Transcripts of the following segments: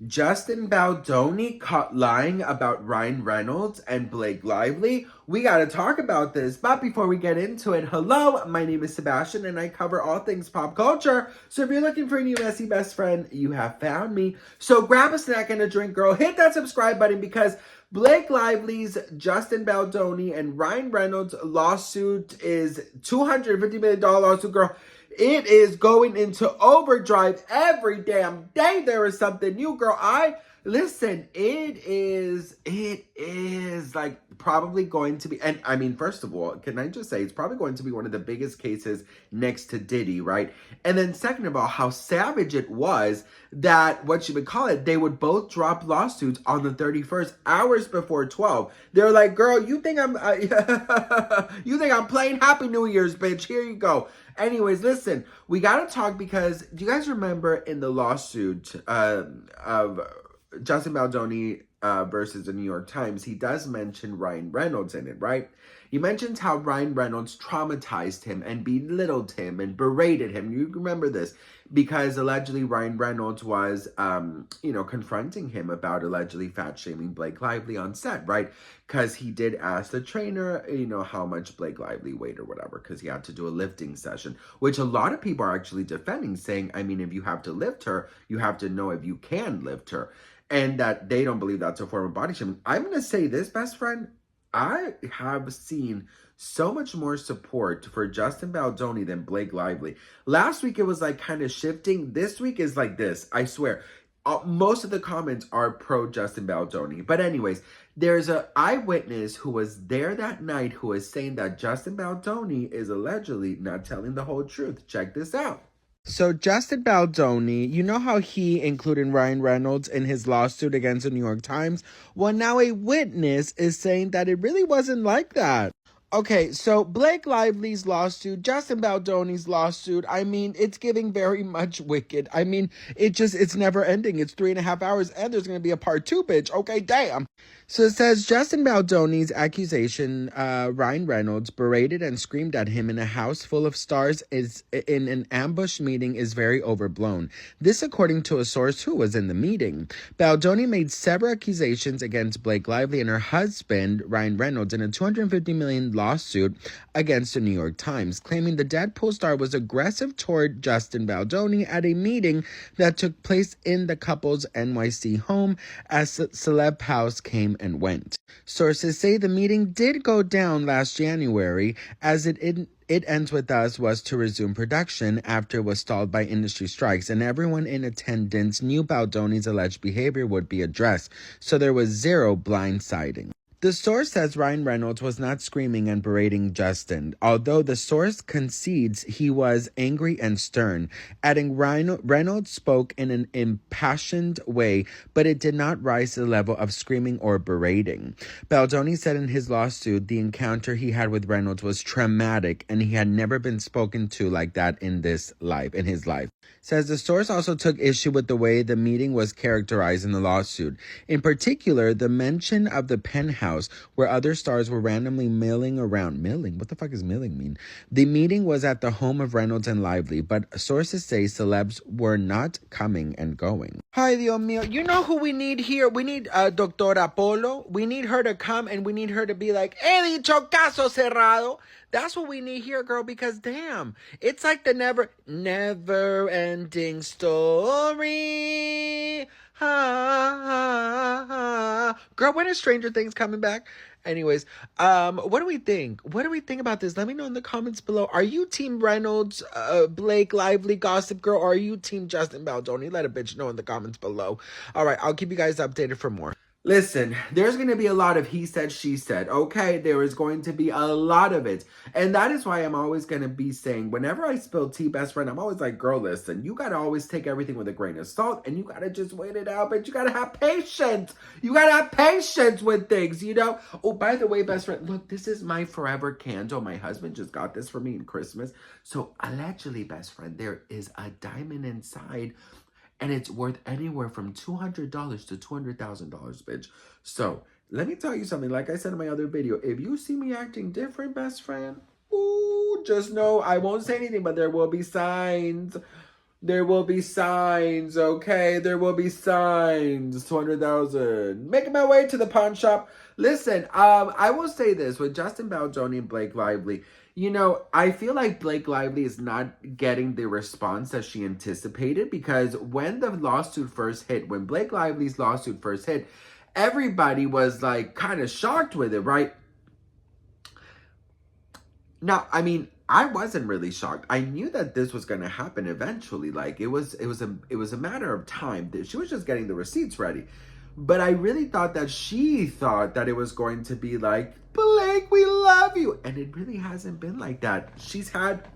Justin Baldoni caught lying about Ryan Reynolds and Blake Lively. We gotta talk about this, but before we get into it, hello, my name is Sebastian and I cover all things pop culture. So if you're looking for a new messy best friend, you have found me. So grab a snack and a drink, girl. Hit that subscribe button because Blake Lively's Justin Baldoni and Ryan Reynolds lawsuit is $250 million lawsuit, girl. It is going into overdrive every damn day. There is something new, girl. Listen, it is like probably going to be, and I mean, first of all, can I just say it's probably going to be one of the biggest cases next to Diddy, right? And then second of all, how savage it was that, what you would call it, they would both drop lawsuits on the 31st, hours before 12. They're like, girl, you think you think I'm playing Happy New Year's, bitch? Here you go. Anyways, listen, we gotta talk because do you guys remember in the lawsuit of Justin Baldoni versus the New York Times, he does mention Ryan Reynolds in it, right? He mentions how Ryan Reynolds traumatized him and belittled him and berated him. You remember this because allegedly Ryan Reynolds was, confronting him about allegedly fat shaming Blake Lively on set, right? Because he did ask the trainer, how much Blake Lively weighed or whatever, because he had to do a lifting session, which a lot of people are actually defending, saying, I mean, if you have to lift her, you have to know if you can lift her. And that they don't believe that's a form of body shaming. I'm going to say this, best friend. I have seen so much more support for Justin Baldoni than Blake Lively. Last week, it was like kind of shifting. This week is like this. I swear. Most of the comments are pro Justin Baldoni. But anyways, there's an eyewitness who was there that night who is saying that Justin Baldoni is allegedly not telling the whole truth. Check this out. So Justin Baldoni, you know how he included Ryan Reynolds in his lawsuit against the New York Times? Well, now a witness is saying that it really wasn't like that. Okay, so Blake Lively's lawsuit, Justin Baldoni's lawsuit, I mean, it's giving very much wicked. I mean, it's never ending. It's 3.5 hours and there's going to be a part 2, bitch. Okay, damn. So it says Justin Baldoni's accusation, Ryan Reynolds berated and screamed at him in a house full of stars is in an ambush meeting is very overblown. This according to a source who was in the meeting. Baldoni made several accusations against Blake Lively and her husband, Ryan Reynolds, in a $250 million lawsuit against the New York Times, claiming the Deadpool star was aggressive toward Justin Baldoni at a meeting that took place in the couple's NYC home as Celeb House came and went. Sources say the meeting did go down last January as it ends with us was to resume production after it was stalled by industry strikes, and everyone in attendance knew Baldoni's alleged behavior would be addressed, so there was zero blindsiding. The source says Ryan Reynolds was not screaming and berating Justin, although the source concedes he was angry and stern, adding Reynolds spoke in an impassioned way, but it did not rise to the level of screaming or berating. Baldoni said in his lawsuit the encounter he had with Reynolds was traumatic and he had never been spoken to like that in his life. Says the source also took issue with the way the meeting was characterized in the lawsuit. In particular, the mention of the penthouse where other stars were randomly milling around. Milling? What the fuck does milling mean? The meeting was at the home of Reynolds and Lively, but sources say celebs were not coming and going. Hi, Dios mío. You know who we need here? We need Doctora Polo. We need her to come and we need her to be like, he dicho caso cerrado. That's what we need here, girl, because damn, it's like the never ending story. Girl, when is Stranger Things coming back? Anyways, what do we think? What do we think about this? Let me know in the comments below. Are you Team Reynolds, Blake Lively, Gossip Girl, or are you Team Justin Baldoni? Let a bitch know in the comments below. All right, I'll keep you guys updated for more. Listen, there's going to be a lot of he said, she said, okay? There is going to be a lot of it. And that is why I'm always going to be saying, whenever I spill tea, best friend, I'm always like, girl, listen, you got to always take everything with a grain of salt and you got to just wait it out, but you got to have patience. You got to have patience with things, Oh, by the way, best friend, look, this is my forever candle. My husband just got this for me in Christmas. So allegedly, best friend, there is a diamond inside. And it's worth anywhere from $200 to $200,000, bitch. So, let me tell you something. Like I said in my other video, if you see me acting different, best friend, ooh, just know I won't say anything, but there will be signs. There will be signs, okay? There will be signs. 200,000. Making my way to the pawn shop. Listen, I will say this with Justin Baldoni and Blake Lively. You know, I feel like Blake Lively is not getting the response that she anticipated, because when the lawsuit first hit, when Blake Lively's lawsuit first hit, everybody was like kind of shocked with it, right? Now, I mean, I wasn't really shocked. I knew that this was going to happen eventually. Like it was a matter of time. She was just getting the receipts ready. But I really thought that she thought that it was going to be like, Blake, we love you. And it really hasn't been like that. She's had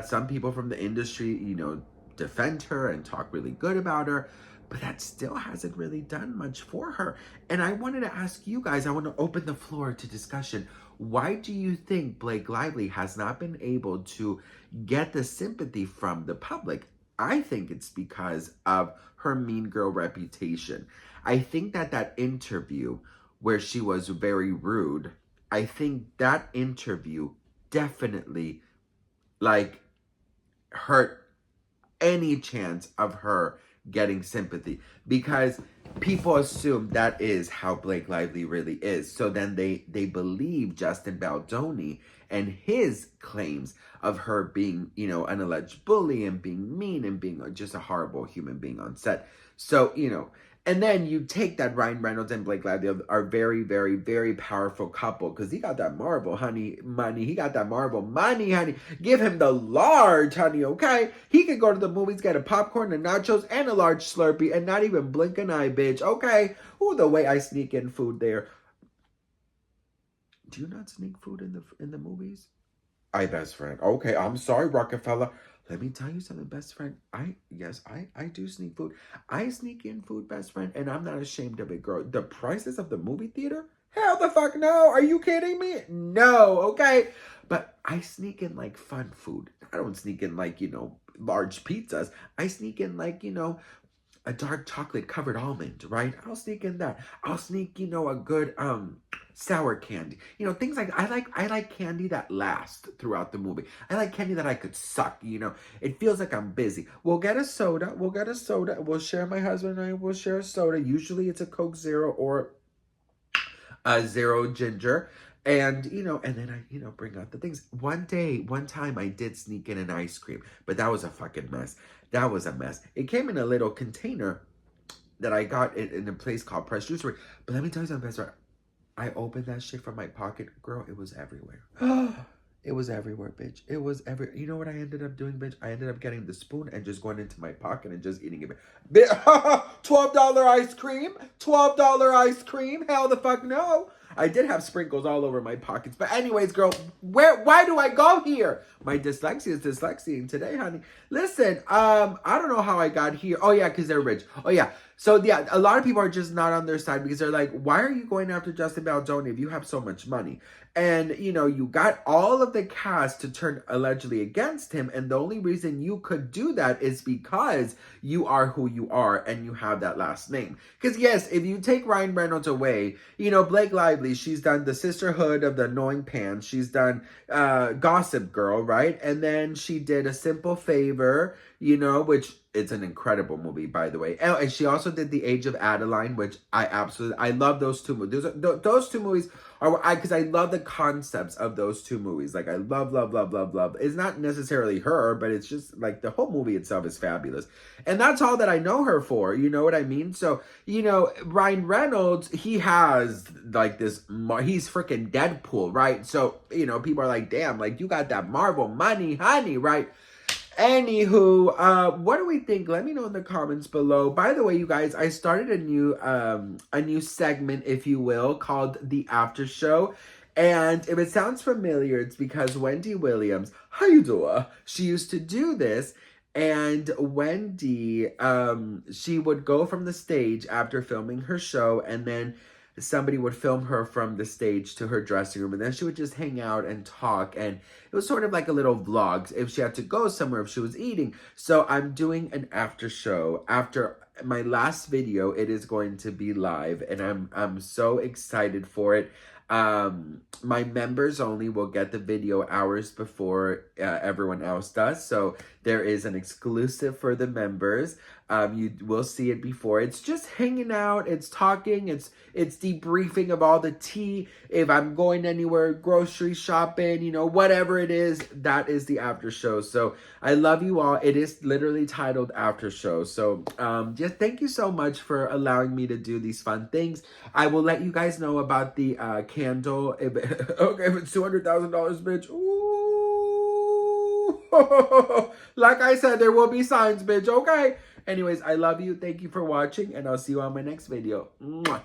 some people from the industry, you know, defend her and talk really good about her, but that still hasn't really done much for her. And I wanted to ask you guys, I want to open the floor to discussion. Why do you think Blake Lively has not been able to get the sympathy from the public? I think it's because of her mean girl reputation. I think that interview where she was very rude, I think that interview definitely like hurt any chance of her getting sympathy, because people assume that is how Blake Lively really is. So then they believe Justin Baldoni and his claims of her being, you know, an alleged bully and being mean and being just a horrible human being on set. So, you know, and then you take that Ryan Reynolds and Blake Lively are very, very, very powerful couple, because he got that Marvel money. He got that Marvel money, honey. Give him the large, honey, okay? He could go to the movies, get a popcorn, and nachos, and a large Slurpee, and not even blink an eye, bitch, okay? Ooh, the way I sneak in food there. Do you not sneak food in the movies? I best friend. Okay, I'm sorry, Rockefeller. Let me tell you something, best friend. I do sneak food. I sneak in food, best friend, and I'm not ashamed of it, girl. The prices of the movie theater? Hell the fuck no. Are you kidding me? No, okay? But I sneak in like fun food. I don't sneak in like, you know, large pizzas. I sneak in like, you know, a dark chocolate covered almond, right? I'll sneak in that. I'll sneak, you know, a good sour candy. You know, things like I like candy that lasts throughout the movie. I like candy that I could suck, you know. It feels like I'm busy. We'll get a soda. We'll share, my husband and I will share a soda. Usually it's a Coke Zero or a Zero Ginger. And, you know, and then I, you know, bring out the things. One time I did sneak in an ice cream, but that was a fucking mess. That was a mess. It came in a little container that I got in a place called Press Juicery. But let me tell you something, best friend. I opened that shit from my pocket. Girl, it was everywhere. It was everywhere, bitch. It was You know what I ended up doing, bitch? I ended up getting the spoon and just going into my pocket and just eating it. $12 ice cream? $12 ice cream? Hell the fuck no. I did have sprinkles all over my pockets. But anyways, girl, why do I go here? My dyslexia is dyslexiaing today, honey. Listen, I don't know how I got here. Oh, yeah, because they're rich. Oh, yeah. So, yeah, a lot of people are just not on their side because they're like, why are you going after Justin Baldoni if you have so much money? And, you know, you got all of the cast to turn allegedly against him. And the only reason you could do that is because you are who you are and you have that last name. Because, yes, if you take Ryan Reynolds away, you know, Blake Lively, she's done The Sisterhood of the Annoying Pants. She's done Gossip Girl, right? And then she did A Simple Favor, you know, which it's an incredible movie, by the way. And she also did The Age of Adeline, which I love those two movies. Those two movies are, because I love the concepts of those two movies. Like, I love. It's not necessarily her, but it's just, like, the whole movie itself is fabulous. And that's all that I know her for, you know what I mean? So, you know, Ryan Reynolds, he has, like, he's freaking Deadpool, right? So, you know, people are like, damn, like, you got that Marvel money, honey, right? Anywho, what do we think? Let me know in the comments below. By the way, you guys, I started a new segment, if you will, called The After Show. And if it sounds familiar, it's because Wendy Williams, how you doing? She used to do this. And Wendy, she would go from the stage after filming her show, and then somebody would film her from the stage to her dressing room, and then she would just hang out and talk, and it was sort of like a little vlog if she had to go somewhere, if she was eating. So I'm doing an after show. After my last video, it is going to be live, and I'm so excited for it. My members only will get the video hours before everyone else does, so there is an exclusive for the members. You will see it before. It's just hanging out, it's talking, it's debriefing of all the tea. If I'm going anywhere, grocery shopping, you know, whatever it is, that is the after show. So I love you all. It is literally titled After Show. So just thank you so much for allowing me to do these fun things. I will let you guys know about the candle. Okay, if it's $200,000, bitch. Ooh. Like I said, there will be signs, bitch. Okay. Anyways, I love you. Thank you for watching, and I'll see you on my next video. Mwah.